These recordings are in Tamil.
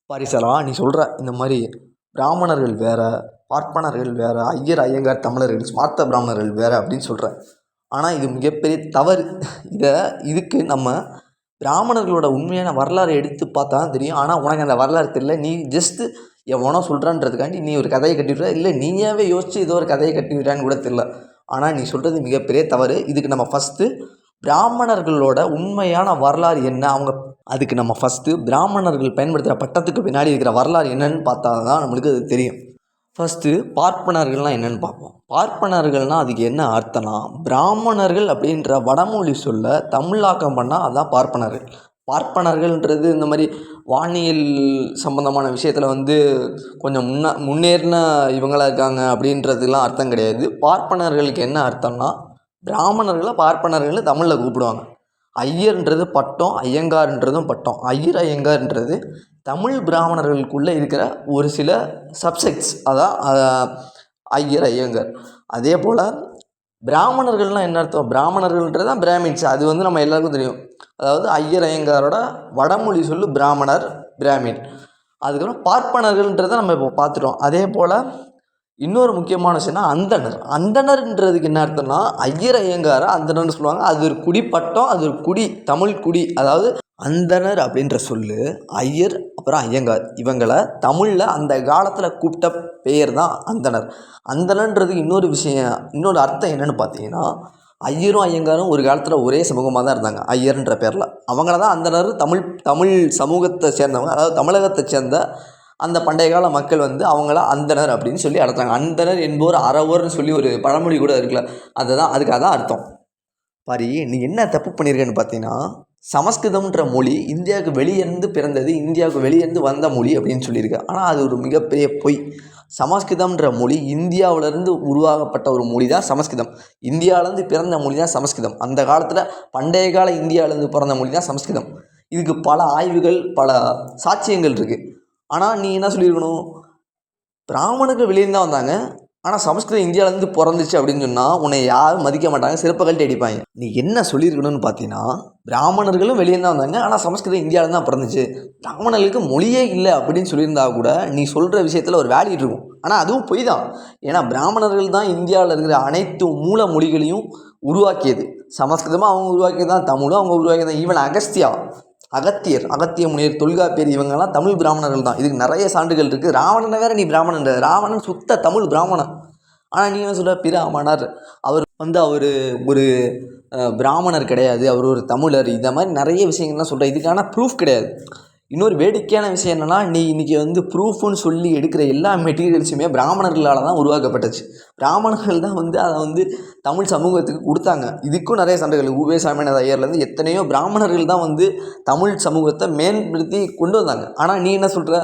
பாரிசலா நீ சொல்கிற இந்த மாதிரி பிராமணர்கள் வேறு, பார்ப்பனர்கள் வேறு, ஐயர் ஐயங்கார் தமிழர்கள், ஸ்மார்த்த பிராமணர்கள் வேறு அப்படின்னு சொல்கிற. ஆனால் இது மிகப்பெரிய தவறு. இதுக்கு நம்ம பிராமணர்களோட உண்மையான வரலாறு எடுத்து பார்த்தா தான் தெரியும். ஆனால் உனக்கு அந்த வரலாறு தெரியல. நீ ஜஸ்ட்டு எவனோ சொல்கிறான்றதுக்காண்டி நீ ஒரு கதையை கட்டிவிட்ற, இல்லை நீயாவே யோசித்து ஏதோ ஒரு கதையை கட்டிவிட்டான்னு கூட தெரியல. ஆனால் நீ சொல்கிறது மிகப்பெரிய தவறு. இதுக்கு நம்ம ஃபஸ்ட்டு பிராமணர்களோட உண்மையான வரலாறு என்ன, அதுக்கு நம்ம ஃபஸ்ட்டு பிராமணர்கள் பயன்படுத்துகிற பட்டத்துக்கு பின்னாடி இருக்கிற வரலாறு என்னன்னு பார்த்தா தான் நம்மளுக்கு அது தெரியும். ஃபஸ்ட்டு பார்ப்பனர்கள்னால் என்னென்னு பார்ப்போம். பார்ப்பனர்கள்னால் அதுக்கு என்ன அர்த்தம்னா, பிராமணர்கள் அப்படின்ற வடமொழி சொல்ல தமிழாக்கம் பண்ணால் அதுதான் பார்ப்பனர்கள். பார்ப்பனர்கள்ன்றது இந்த மாதிரி வானியல் சம்மந்தமான விஷயத்தில் கொஞ்சம் முன்னேறின இவங்களாக இருக்காங்க அப்படின்றதுலாம் அர்த்தம் கிடையாது. பார்ப்பனர்களுக்கு என்ன அர்த்தம்னா, பிராமணர்களை பார்ப்பனர்களை தமிழில் கூப்பிடுவாங்க. ஐயர்ன்றது பட்டம், ஐயங்கார்ன்றதும் பட்டம். ஐயர் ஐயங்கார்ன்றது தமிழ் பிராமணர்களுக்குள்ளே இருக்கிற ஒரு சில சப்செக்ட்ஸ், அதான் ஐயர் ஐயங்கார். அதே போல் பிராமணர்கள்னால் என்ன அர்த்தம், பிராமணர்கள்ன்றது தான் பிராமின்ஸ். அது நம்ம எல்லாருக்கும் தெரியும். அதாவது ஐயர் ஐயங்காரோட வடமொழி சொல்லு பிராமணர், பிராமின். அதுக்கப்புறம் பார்ப்பனர்கள்ன்றதை நம்ம இப்போ பார்த்துட்டோம். அதே போல் இன்னொரு முக்கியமான விஷயம்னா அந்தணர். அந்தணர்ன்றதுக்கு என்ன அர்த்தம்னா, ஐயர் ஐயங்காரை அந்தணர்னு சொல்லுவாங்க. அது ஒரு குடிப்பட்டம், அது ஒரு குடி, தமிழ் குடி. அதாவது அந்தணர் அப்படின்ற சொல்லு ஐயர் அப்புறம் ஐயங்கார் இவங்களை தமிழில் அந்த காலத்தில் கூப்பிட்ட பெயர் தான் அந்தணர். அந்தணர்ன்றதுக்கு இன்னொரு விஷயம், இன்னொரு அர்த்தம் என்னென்னு பார்த்தீங்கன்னா, ஐயரும் ஐயங்காரும் ஒரு காலத்தில் ஒரே சமூகமாக தான் இருந்தாங்க. ஐயர்ன்ற பேரில் அவங்கள தான் அந்தணர், தமிழ் சமூகத்தை சேர்ந்தவங்க, அதாவது தமிழகத்தை சேர்ந்த அந்த பண்டைய கால மக்கள் அவங்கள அந்தணர் அப்படின்னு சொல்லி அழைத்தாங்க. அந்தணர் என்போர் அறவோர்னு சொல்லி ஒரு பழமொழி கூட இருக்குல்ல, அதுதான் அதுக்காக தான் அர்த்தம். பாரி, நீ என்ன தப்பு பண்ணியிருக்கேன்னு பார்த்தீங்கன்னா, சமஸ்கிருதம்ன்ற மொழி இந்தியாவுக்கு வெளியேருந்து பிறந்தது, இந்தியாவுக்கு வெளியேருந்து வந்த மொழி அப்படின்னு சொல்லியிருக்கு. ஆனால் அது ஒரு மிகப்பெரிய பொய். சமஸ்கிருதம்ன்ற மொழி இந்தியாவிலேருந்து உருவாகப்பட்ட ஒரு மொழி தான் சமஸ்கிருதம். இந்தியாவிலேருந்து பிறந்த மொழி தான் சமஸ்கிருதம். அந்த காலத்தில் பண்டைய கால இந்தியாவிலேருந்து பிறந்த மொழி தான் சமஸ்கிருதம். இதுக்கு பல ஆய்வுகள், பல சாட்சியங்கள் இருக்குது. ஆனால் நீ என்ன சொல்லியிருக்கணும், பிராமணர்கள் வெளியேருந்து தான் வந்தாங்க, ஆனால் சமஸ்கிருதம் இந்தியாவிலேருந்து பிறந்துச்சு அப்படின்னு சொன்னால் உன்னை யாரும் மதிக்க மாட்டாங்க, சிறப்பு கழட்டி அடிப்பாங்க. நீ என்ன சொல்லியிருக்கணும்னு பார்த்தீங்கன்னா, பிராமணர்களும் வெளியே தான் வந்தாங்க, ஆனால் சமஸ்கிருதம் இந்தியாவிலேருந்து தான் பிறந்துச்சு, பிராமணர்களுக்கு மொழியே இல்லை அப்படின்னு சொல்லியிருந்தா கூட நீ சொல்கிற விஷயத்தில் ஒரு வேல்யூ இருக்கும். ஆனால் அதுவும் பொய் தான். ஏன்னா பிராமணர்கள் தான் இந்தியாவில் இருக்கிற அனைத்து மூல மொழிகளையும் உருவாக்கியது. சமஸ்கிருதமாக அவங்க உருவாக்கியது தான், தமிழும் அவங்க உருவாக்கியது தான். ஈவன் அகத்திய முனிவர், தொல்காப்பியர் இவங்கெல்லாம் தமிழ் பிராமணர்கள் தான். இதுக்கு நிறைய சான்றுகள் இருக்குது. ராவணனை வேறு நீ பிராமணன், ராவணன் சுத்த தமிழ் பிராமணன். ஆனால் நீ என்ன சொல்கிற, பிராமணர் அவர் அவர் ஒரு பிராமணர் கிடையாது, அவர் ஒரு தமிழர். இந்த மாதிரி நிறைய விஷயங்கள்லாம் சொல்கிற. இதுக்கான ப்ரூஃப் கிடையாது. இன்னொரு வேடிக்கையான விஷயம் என்னென்னா, நீ இன்றைக்கி ப்ரூஃப்னு சொல்லி எடுக்கிற எல்லா மெட்டீரியல்ஸுமே பிராமணர்களால் தான் உருவாக்கப்பட்டுச்சு. பிராமணர்கள் தான் அதை தமிழ் சமூகத்துக்கு கொடுத்தாங்க. இதுக்கும் நிறைய சண்டைகள். உவே சாமிநாத ஐயர்லேருந்து எத்தனையோ பிராமணர்கள் தான் தமிழ் சமூகத்தை மேம்படுத்தி கொண்டு வந்தாங்க. ஆனால் நீ என்ன சொல்கிற,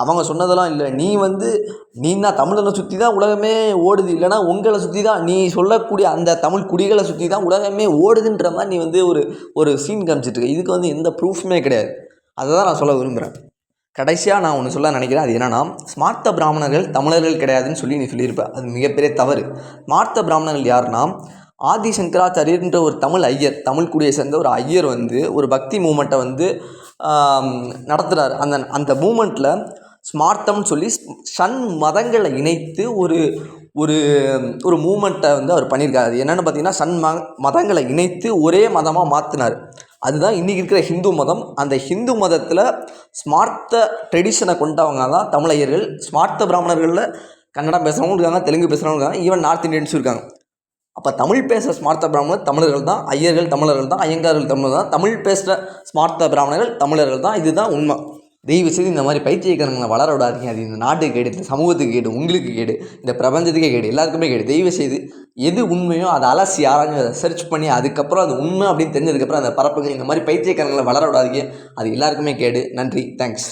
அவங்க சொன்னதெல்லாம் இல்லை, நீ தான் தமிழனை சுற்றி தான் உலகமே ஓடுது, இல்லைனா உங்களை சுற்றி தான், நீ சொல்லக்கூடிய அந்த தமிழ் குடிகளை சுற்றி தான் உலகமே ஓடுதுன்ற மாதிரி நீ ஒரு சீன் காமிச்சிட்ருக்க. இதுக்கு எந்த ப்ரூஃபுமே கிடையாது. அதை தான் நான் சொல்ல விரும்புகிறேன். கடைசியாக நான் ஒன்று சொல்ல நினைக்கிறேன். அது என்னென்னா, ஸ்மார்த்த பிராமணர்கள் தமிழர்கள் கிடையாதுன்னு சொல்லி நீ சொல்லியிருப்ப. அது மிகப்பெரிய தவறு. ஸ்மார்த்த பிராமணர்கள் யாருன்னா, ஆதி சங்கராச்சாரியர்ன்ற ஒரு தமிழ் ஐயர், தமிழ் குடியை சேர்ந்த ஒரு ஐயர் ஒரு பக்தி மூமெண்ட்டை நடத்துகிறார். அந்த மூமெண்ட்டில் ஸ்மார்த்தம்னு சொல்லி மதங்களை இணைத்து ஒரு ஒரு மூமெண்ட்டை அவர் பண்ணியிருக்காரு. அது என்னென்னு பார்த்தீங்கன்னா, மதங்களை இணைத்து ஒரே மதமாக மாற்றினார். அதுதான் இன்றைக்கி இருக்கிற ஹிந்து மதம். அந்த ஹிந்து மதத்தில் ஸ்மார்த்த ட்ரெடிஷனை கொண்டவங்க தான் தமிழையர்கள். ஸ்மார்த்த பிராமணர்களில் கன்னடம் பேசுகிறவங்க இருக்காங்க, தெலுங்கு பேசுகிறவங்க இருக்காங்க, ஈவன் நார்த் இந்தியன்ஸும் இருக்காங்க. அப்போ தமிழ் பேசுகிற ஸ்மார்த்த பிராமணர் தமிழர்கள் தான், ஐயர்கள் தமிழர்கள் தான், ஐயங்கார்கள் தமிழர்கள் தான், தமிழ் பேசுகிற ஸ்மார்த்த பிராமணர்கள் தமிழர்கள் தான். இதுதான் உண்மை. தயவு செய்து இந்த மாதிரி பைத்தியக்காரங்களை வளர விடாதீங்க. அது இந்த நாட்டுக்கு கேடு, இந்த சமூகத்துக்கு கேடு, உங்களுக்கு கேடு, இந்த பிரபஞ்சத்துக்கே கேடு, எல்லாருக்குமே கேடு. தயவு செய்து எது உண்மையோ அதை அலசி ஆராய்ச்சி அதை சர்ச் பண்ணி அதுக்கப்புறம் அது உண்மை அப்படின்னு தெரிஞ்சதுக்கப்புறம் அந்த பரப்புகள் இந்த மாதிரி பைத்தியக்காரங்களை வளர விடாதீங்க. அது எல்லாருக்குமே கேடு. நன்றி, தேங்க்ஸ்.